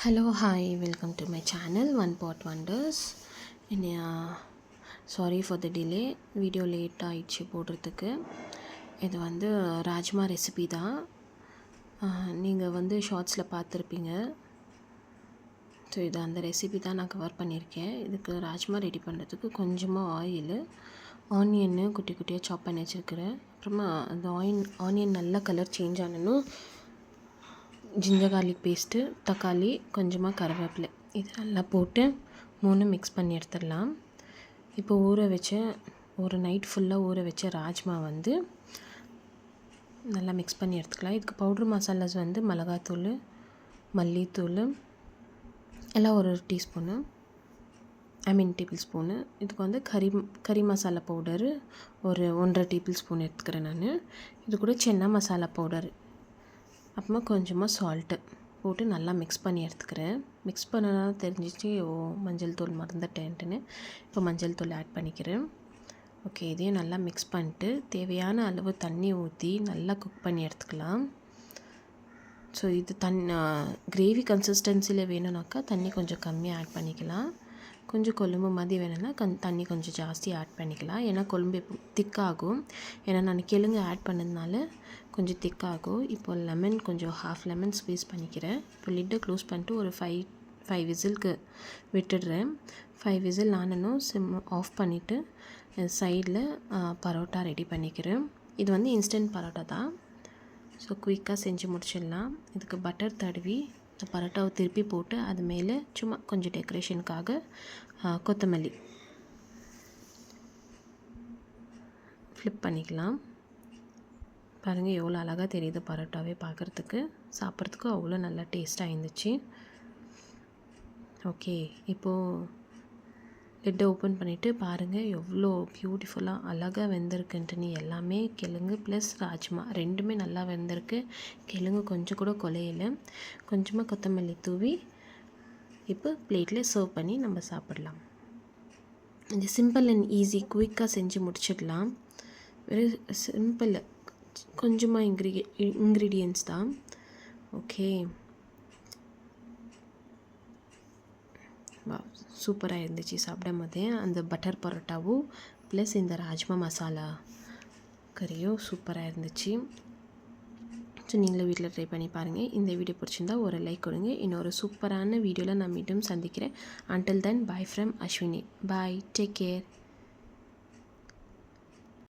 Hello, hi, welcome to my channel One Pot Wonders. Sorry for the delay, video late ஆயிடுச்சு போடுறதுக்கு. இது வந்து rajma recipe தான். நீங்கள் வந்து ஷார்ட்ஸில் பார்த்துருப்பீங்க. ஸோ இது அந்த ரெசிபி தான் நான் கவர் பண்ணியிருக்கேன். இதுக்கு ராஜ்மா ரெடி பண்ணுறதுக்கு கொஞ்சமாக ஆயில், ஆனியன்னு குட்டி குட்டியாக சாப் பண்ணி வச்சுருக்கிறேன். அப்புறமா அந்த ஆனியன் நல்லா கலர் சேஞ்ச் ஆனனும் ஜிஞ்சர் கார்லிக் பேஸ்ட்டு, தக்காளி, கொஞ்சமாக கருவேப்பிலை இது நல்லா போட்டு மிக்ஸ் பண்ணி எடுத்துடலாம். இப்போ ஒரு நைட் ஃபுல்லாக ஊற வச்ச ராஜ்மா வந்து நல்லா மிக்ஸ் பண்ணி எடுத்துக்கலாம். இதுக்கு பவுட்ரு மசாலாஸ் வந்து மிளகாத்தூள், மல்லித்தூள் எல்லாம் ஒரு டீஸ்பூனு டேபிள் ஸ்பூனு. இதுக்கு வந்து கறி மசாலா பவுடரு ஒரு 1.5 டேபிள் ஸ்பூன் எடுத்துக்கிறேன் நான். இது கூட சென்னா மசாலா பவுடர், அப்புறமா கொஞ்சமாக சால்ட்டு போட்டு நல்லா மிக்ஸ் பண்ணி எடுத்துக்கிறேன். மிக்ஸ் பண்ணனால தெரிஞ்சிச்சு மஞ்சள் தூள் மறந்துட்டேன்ட்டுன்னு. இப்போ மஞ்சள் தூள் ஆட் பண்ணிக்கிறேன். ஓகே, இதையும் நல்லா மிக்ஸ் பண்ணிட்டு தேவையான அளவு தண்ணி ஊற்றி நல்லா குக் பண்ணி எடுத்துக்கலாம். ஸோ இது கிரேவி கன்சிஸ்டன்சியில் வேணும்னாக்கா தண்ணி கொஞ்சம் கம்மியாக ஆட் பண்ணிக்கலாம். கொஞ்சம் கொழும்பு மாதிரி வேணும்னா தண்ணி கொஞ்சம் ஜாஸ்தி ஆட் பண்ணிக்கலாம். ஏன்னா கொழும்பு திக்காகும். ஏன்னா நான் கிழங்கு ஆட் பண்ணதுனால கொஞ்சம் திக்காகும். இப்போ லெமன் கொஞ்சம் ஹாஃப் லெமன் ஸ்க்வீஸ் பண்ணிக்கிறேன். இப்போ லிட்டை க்ளோஸ் பண்ணிட்டு ஒரு 5 விசிலுக்கு விட்டுடுறேன். 5 விசில் ஆனனும் சிம் ஆஃப் பண்ணிவிட்டு சைடில் பரோட்டா ரெடி பண்ணிக்கிறேன். இது வந்து இன்ஸ்டன்ட் பரோட்டா தான். ஸோ குயிக்காக செஞ்சு முடிச்சிடலாம். இதுக்கு பட்டர் தடவி பரோட்டாவை திருப்பி போட்டு அது மேலே சும்மா கொஞ்சம் டெக்கரேஷனுக்காக கொத்தமல்லி ஃப்ளிப் பண்ணிக்கலாம். பாருங்கள் எவ்வளோ அழகாக தெரியுது பரோட்டாவே பார்க்குறதுக்கு. சாப்பிட்றதுக்கு அவ்வளோ நல்லா டேஸ்ட்டாக இருந்துச்சு. ஓகே, இப்போது லிட்டை ஓப்பன் பண்ணிவிட்டு பாருங்கள் எவ்வளோ பியூட்டிஃபுல்லாக அழகாக வெந்திருக்குன்ட்டு. எல்லாமே கிழங்கு ப்ளஸ் ராஜ்மா ரெண்டுமே நல்லா வெந்திருக்கு. கிழங்கு கொஞ்சம் கூட குலையில. கொஞ்சமாக கொத்தமல்லி தூவி இப்போ பிளேட்டில் சர்வ் பண்ணி நம்ம சாப்பிடலாம். இது சிம்பிள் அண்ட் ஈஸி, குயிக்காக செஞ்சு முடிச்சிடலாம். வெரி சிம்பிள், கொஞ்சமாக இன்க்ரீடியன்ட்ஸ் தான். ஓகே, சூப்பராக இருந்துச்சு சாப்பிடும் போதே. அந்த பட்டர் பரோட்டாவும் ப்ளஸ் இந்த ராஜ்மா மசாலா கறியும் சூப்பராக இருந்துச்சு. ஸோ நீங்களும் வீட்டில் ட்ரை பண்ணி பாருங்கள். இந்த வீடியோ பிடிச்சிருந்தா ஒரு லைக் கொடுங்க. இன்னொரு சூப்பரான வீடியோவில் நான் மீண்டும் சந்திக்கிறேன். Until then, bye from Ashwini. Bye, take care.